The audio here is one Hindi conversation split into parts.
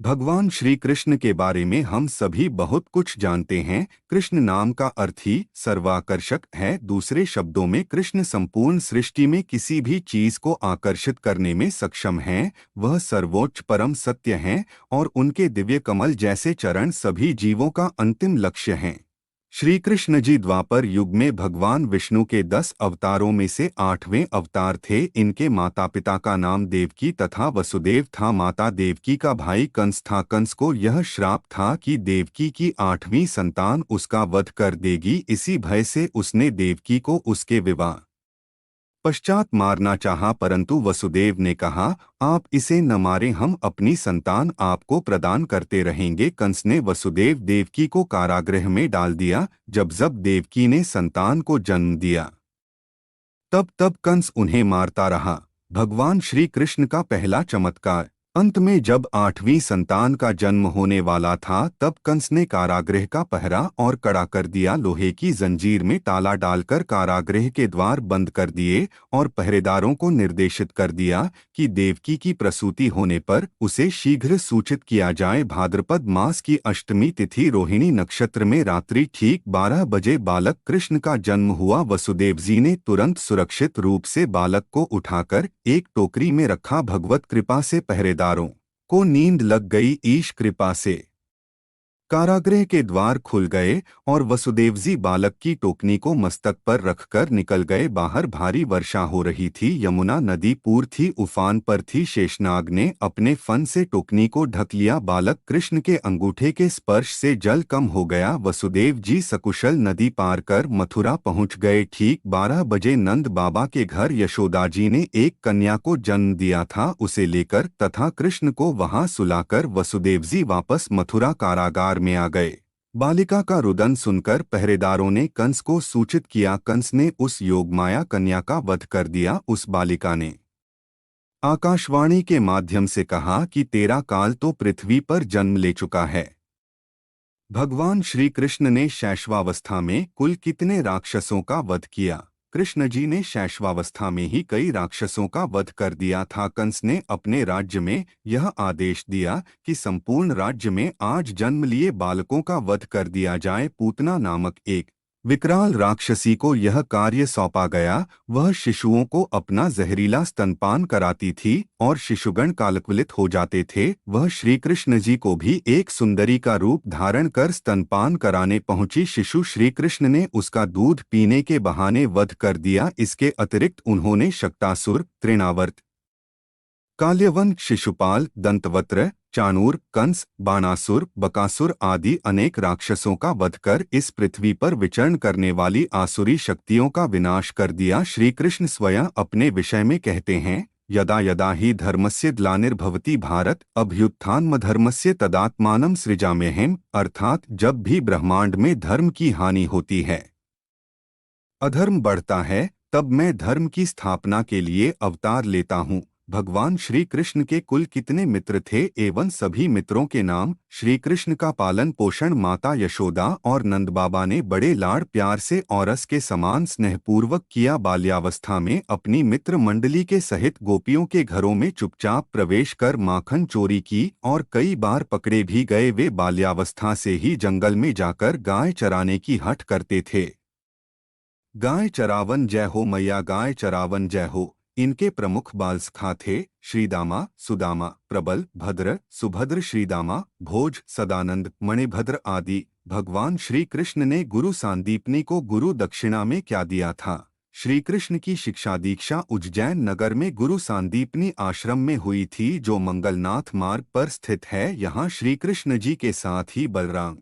भगवान श्री कृष्ण के बारे में हम सभी बहुत कुछ जानते हैं। कृष्ण नाम का अर्थ ही सर्वाकर्षक है। दूसरे शब्दों में कृष्ण संपूर्ण सृष्टि में किसी भी चीज को आकर्षित करने में सक्षम हैं। वह सर्वोच्च परम सत्य हैं और उनके दिव्य कमल जैसे चरण सभी जीवों का अंतिम लक्ष्य हैं। श्री कृष्ण जी द्वापर युग में भगवान विष्णु के 10 अवतारों में से 8वें अवतार थे। इनके माता पिता का नाम देवकी तथा वसुदेव था। माता देवकी का भाई कंस था। कंस को यह श्राप था कि देवकी की 8वीं संतान उसका वध कर देगी। इसी भय से उसने देवकी को उसके विवाह पश्चात मारना चाहा, परंतु वसुदेव ने कहा, आप इसे न मारें, हम अपनी संतान आपको प्रदान करते रहेंगे। कंस ने वसुदेव देवकी को कारागृह में डाल दिया। जब जब देवकी ने संतान को जन्म दिया तब तब कंस उन्हें मारता रहा। भगवान श्री कृष्ण का पहला चमत्कार। अंत में जब 8वीं संतान का जन्म होने वाला था तब कंस ने कारागृह का पहरा और कड़ा कर दिया। लोहे की जंजीर में ताला डालकर कारागृह के द्वार बंद कर दिए और पहरेदारों को निर्देशित कर दिया कि देवकी की प्रसूति होने पर उसे शीघ्र सूचित किया जाए। भाद्रपद मास की अष्टमी तिथि रोहिणी नक्षत्र में रात्रि ठीक 12 बजे बालक कृष्ण का जन्म हुआ। वसुदेव जी ने तुरंत सुरक्षित रूप से बालक को उठाकर एक टोकरी में रखा। भगवत कृपा से पहरेदारों को नींद लग गई। ईश कृपा से कारागृह के द्वार खुल गए और वसुदेव जी बालक की टोकनी को मस्तक पर रखकर निकल गए। बाहर भारी वर्षा हो रही थी। यमुना नदी पूर थी, उफान पर थी। शेषनाग ने अपने फन से टोकनी को ढक लिया। बालक कृष्ण के अंगूठे के स्पर्श से जल कम हो गया। वसुदेव जी सकुशल नदी पार कर मथुरा पहुंच गए। ठीक 12 बजे नंद बाबा के घर यशोदा जी ने एक कन्या को जन्म दिया था। उसे लेकर तथा कृष्ण को वहां सुलाकर वसुदेव जी वापस मथुरा कारागार में आ गए। बालिका का रुदन सुनकर पहरेदारों ने कंस को सूचित किया। कंस ने उस योगमाया कन्या का वध कर दिया। उस बालिका ने आकाशवाणी के माध्यम से कहा कि तेरा काल तो पृथ्वी पर जन्म ले चुका है। भगवान श्री कृष्ण ने शैशवावस्था में कुल कितने राक्षसों का वध किया? कृष्ण जी ने शैशवावस्था में ही कई राक्षसों का वध कर दिया था। कंस ने अपने राज्य में यह आदेश दिया कि संपूर्ण राज्य में आज जन्म लिए बालकों का वध कर दिया जाए। पूतना नामक एक विकराल राक्षसी को यह कार्य सौंपा गया। वह शिशुओं को अपना जहरीला स्तनपान कराती थी और शिशुगण कालकवलित हो जाते थे। वह श्री कृष्ण जी को भी एक सुंदरी का रूप धारण कर स्तनपान कराने पहुंची। शिशु श्री कृष्ण ने उसका दूध पीने के बहाने वध कर दिया। इसके अतिरिक्त उन्होंने शक्तासुर, तृणावर्त, काल्यवन, शिशुपाल, दंतवक्र, चाणूर, कंस, बाणासुर, बकासुर आदि अनेक राक्षसों का वध कर इस पृथ्वी पर विचरण करने वाली आसुरी शक्तियों का विनाश कर दिया। श्री कृष्ण स्वयं अपने विषय में कहते हैं, यदा यदा ही धर्मस्य ग्लानिर्भवति भारत अभ्युत्थानमधर्मस्य तदात्मानं सृजाम्यहम्। अर्थात जब भी ब्रह्मांड में धर्म की हानि होती है, अधर्म बढ़ता है, तब मैं धर्म की स्थापना के लिए अवतार लेता हूँ। भगवान श्री कृष्ण के कुल कितने मित्र थे एवं सभी मित्रों के नाम? श्री कृष्ण का पालन पोषण माता यशोदा और नंद बाबा ने बड़े लाड़ प्यार से औरस के समान स्नेहपूर्वक किया। बाल्यावस्था में अपनी मित्र मंडली के सहित गोपियों के घरों में चुपचाप प्रवेश कर माखन चोरी की और कई बार पकड़े भी गए। वे बाल्यावस्था से ही जंगल में जाकर गाय चराने की हठ करते थे। गाय चरावन जय हो मैया, गाय चरावन जय हो। इनके प्रमुख बालसखा थे श्रीदामा, सुदामा, प्रबल, भद्र, सुभद्र। श्रीदामा, भोज, सदानंद, मणिभद्र आदि। भगवान श्री कृष्ण ने गुरु सांदीपनी को गुरु दक्षिणा में क्या दिया था? श्री कृष्ण की शिक्षा दीक्षा उज्जैन नगर में गुरु सांदीपनी आश्रम में हुई थी, जो मंगलनाथ मार्ग पर स्थित है। यहाँ श्री कृष्ण जी के साथ ही बलराम,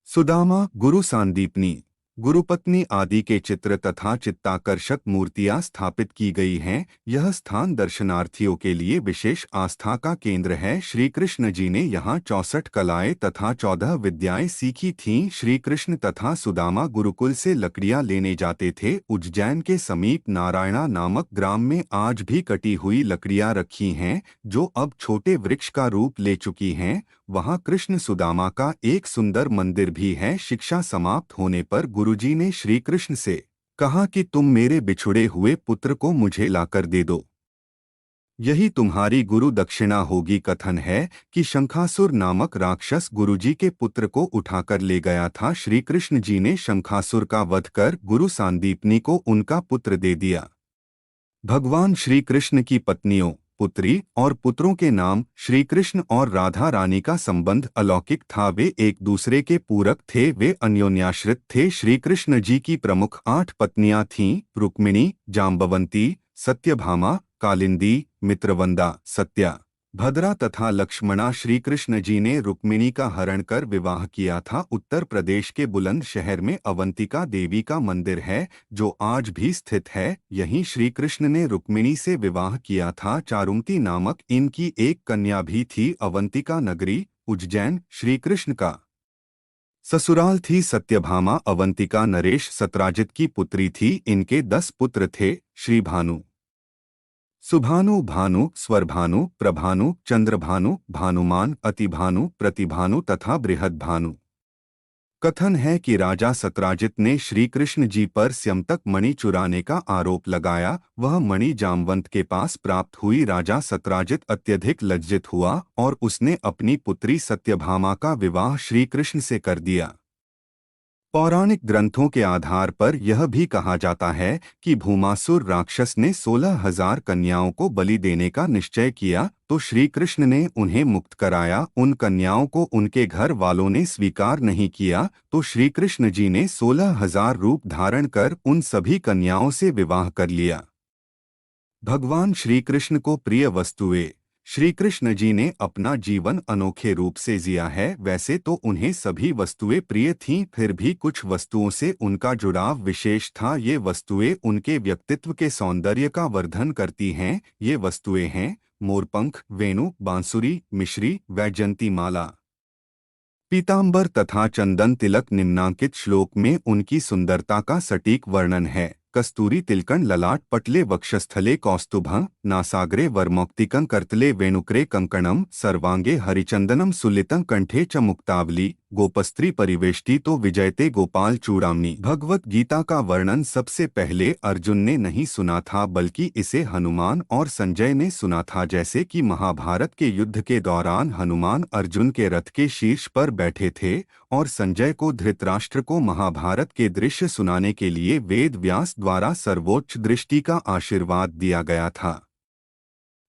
सुदामा, गुरु सांदीपनी, गुरुपत्नी आदि के चित्र तथा चित्ताकर्षक मूर्तियां स्थापित की गई हैं। यह स्थान दर्शनार्थियों के लिए विशेष आस्था का केंद्र है। श्री कृष्ण जी ने यहाँ 64 कलाएं तथा 14 विद्याएं सीखी थीं। श्री कृष्ण तथा सुदामा गुरुकुल से लकड़ियां लेने जाते थे। उज्जैन के समीप नारायणा नामक ग्राम में आज भी कटी हुई लकड़ियां रखी हैं, जो अब छोटे वृक्ष का रूप ले चुकी हैं। वहाँ कृष्ण सुदामा का एक सुंदर मंदिर भी है। शिक्षा समाप्त होने पर गुरुजी ने श्री कृष्ण से कहा कि तुम मेरे बिछुड़े हुए पुत्र को मुझे लाकर दे दो। यही तुम्हारी गुरु दक्षिणा होगी। कथन है कि शंखासुर नामक राक्षस गुरुजी के पुत्र को उठाकर ले गया था। श्री कृष्ण जी ने शंखासुर का वध कर गुरु सांदीपनी को उनका पुत्र दे दिया। भगवान श्री कृष्ण की पत्नियों, पुत्री और पुत्रों के नाम श्री कृष्ण और राधा रानी का संबंध अलौकिक था। वे एक दूसरे के पूरक थे, वे अन्योन्याश्रित थे। श्री कृष्ण जी की प्रमुख 8 पत्नियां थीं: रुक्मिणी, जाम्बवंती, सत्यभामा, कालिंदी, मित्रवंदा, सत्या, भद्रा तथा लक्ष्मणा। श्री कृष्ण जी ने रुक्मिणी का हरण कर विवाह किया था। उत्तर प्रदेश के बुलंद शहर में अवंतिका देवी का मंदिर है, जो आज भी स्थित है। यहीं श्री कृष्ण ने रुक्मिणी से विवाह किया था। चारुमती नामक इनकी एक कन्या भी थी। अवंतिका नगरी, उज्जैन, श्री कृष्ण का ससुराल थी। सत्यभामा अवंतिका नरेश सत्राजित की पुत्री थी। इनके 10 पुत्र थे: श्री भानु, सुभानु, भानु, स्वरभानु, प्रभानु, चंद्रभानु, भानुमान, अतिभानु, प्रतिभानु तथा बृहद्भानु। कथन है कि राजा सत्राजित ने श्री कृष्ण जी पर स्यमतक मणि चुराने का आरोप लगाया। वह मणि जामवंत के पास प्राप्त हुई। राजा सत्राजित अत्यधिक लज्जित हुआ और उसने अपनी पुत्री सत्यभामा का विवाह श्री कृष्ण से कर दिया। पौराणिक ग्रंथों के आधार पर यह भी कहा जाता है कि भूमासुर राक्षस ने 16,000 कन्याओं को बलि देने का निश्चय किया, तो श्री कृष्ण ने उन्हें मुक्त कराया। उन कन्याओं को उनके घर वालों ने स्वीकार नहीं किया, तो श्री कृष्ण जी ने 16,000 रूप धारण कर उन सभी कन्याओं से विवाह कर लिया। भगवान श्री कृष्ण को प्रिय वस्तुएं। श्री कृष्ण जी ने अपना जीवन अनोखे रूप से जिया है। वैसे तो उन्हें सभी वस्तुएं प्रिय थीं, फिर भी कुछ वस्तुओं से उनका जुड़ाव विशेष था। ये वस्तुएं उनके व्यक्तित्व के सौंदर्य का वर्धन करती हैं। ये वस्तुएं हैं: मोरपंख, वेणु, बांसुरी, मिश्री, वैजयंती माला, पीतांबर तथा चंदन तिलक। निम्नांकित श्लोक में उनकी सुंदरता का सटीक वर्णन है: कस्तूरी तिलकन ललाट पटले वक्षस्थले कौस्तुभं, नासाग्रे वरमौक्तिकं करतले वेणुक्रे कंकणम, सर्वांगे हरिचंदनम सुलितं कंठे च मुक्तावली, गोपस्त्री परिवेष्टि तो विजयते गोपाल चूड़ामणि। भगवत गीता का वर्णन सबसे पहले अर्जुन ने नहीं सुना था, बल्कि इसे हनुमान और संजय ने सुना था। जैसे कि महाभारत के युद्ध के दौरान हनुमान अर्जुन के रथ के शीर्ष पर बैठे थे और संजय को धृतराष्ट्र को महाभारत के दृश्य सुनाने के लिए वेद व्यास द्वारा सर्वोच्च दृष्टि का आशीर्वाद दिया गया था।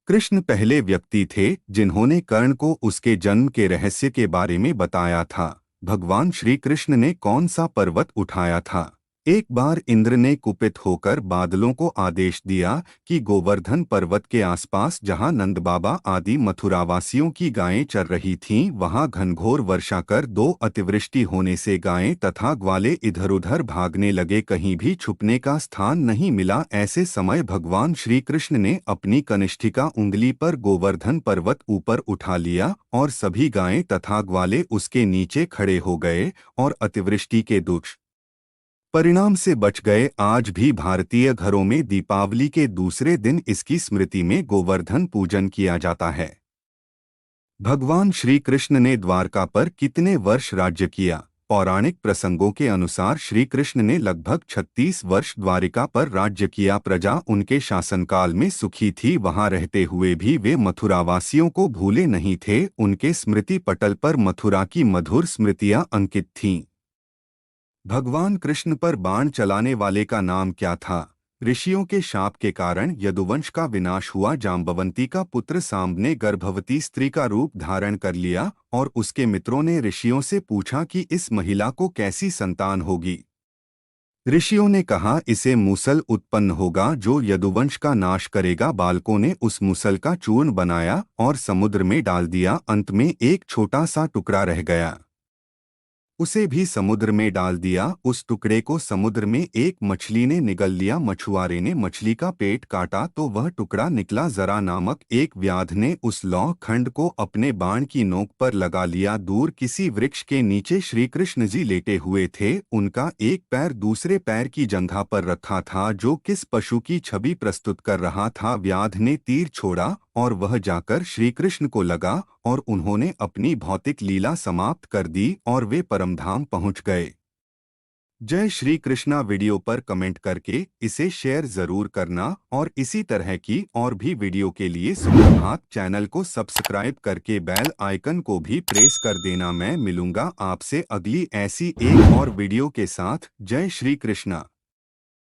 कृष्ण पहले व्यक्ति थे जिन्होंने कर्ण को उसके जन्म के रहस्य के बारे में बताया था। भगवान श्री कृष्ण ने कौन सा पर्वत उठाया था? एक बार इंद्र ने कुपित होकर बादलों को आदेश दिया कि गोवर्धन पर्वत के आसपास जहां नंद बाबा आदि मथुरावासियों की गायें चर रही थीं, वहां घनघोर वर्षा कर दो। अतिवृष्टि होने से गायें तथा ग्वाले इधर-उधर भागने लगे, कहीं भी छुपने का स्थान नहीं मिला। ऐसे समय भगवान श्री कृष्ण ने अपनी कनिष्ठिका उंगली पर गोवर्धन पर्वत ऊपर उठा लिया और सभी गायें तथा ग्वाले उसके नीचे खड़े हो गए और अतिवृष्टि के परिणाम से बच गए। आज भी भारतीय घरों में दीपावली के दूसरे दिन इसकी स्मृति में गोवर्धन पूजन किया जाता है। भगवान श्री कृष्ण ने द्वारका पर कितने वर्ष राज्य किया? पौराणिक प्रसंगों के अनुसार श्री कृष्ण ने लगभग 36 वर्ष द्वारिका पर राज्य किया। प्रजा उनके शासनकाल में सुखी थी। वहां रहते हुए भी वे मथुरावासियों को भूले नहीं थे। उनके स्मृति पटल पर मथुरा की मधुर स्मृतियां अंकित थीं। भगवान कृष्ण पर बाण चलाने वाले का नाम क्या था? ऋषियों के शाप के कारण यदुवंश का विनाश हुआ। जाम्बवंती का पुत्र सांब ने गर्भवती स्त्री का रूप धारण कर लिया और उसके मित्रों ने ऋषियों से पूछा कि इस महिला को कैसी संतान होगी। ऋषियों ने कहा, इसे मूसल उत्पन्न होगा जो यदुवंश का नाश करेगा। बालकों ने उस मूसल का चूर्ण बनाया और समुद्र में डाल दिया। अंत में एक छोटा सा टुकड़ा रह गया, उसे भी समुद्र में डाल दिया। उस टुकड़े को समुद्र में एक मछली ने निगल लिया। मछुआरे ने मछली का पेट काटा तो वह टुकड़ा निकला। जरा नामक एक व्याध ने उस लौह खंड को अपने बाण की नोक पर लगा लिया। दूर किसी वृक्ष के नीचे श्री कृष्ण जी लेटे हुए थे। उनका एक पैर दूसरे पैर की जंघा पर रखा था, जो किस पशु की छवि प्रस्तुत कर रहा था। व्याध ने तीर छोड़ा और वह जाकर श्री कृष्ण को लगा और उन्होंने अपनी भौतिक लीला समाप्त कर दी और वे परमधाम पहुंच गए। जय श्री कृष्णा वीडियो पर कमेंट करके इसे शेयर जरूर करना और इसी तरह की और भी वीडियो के लिए सुप्रभात चैनल को सब्सक्राइब करके बेल आइकन को भी प्रेस कर देना। मैं मिलूंगा आपसे अगली ऐसी एक और वीडियो के साथ। जय श्री कृष्णा।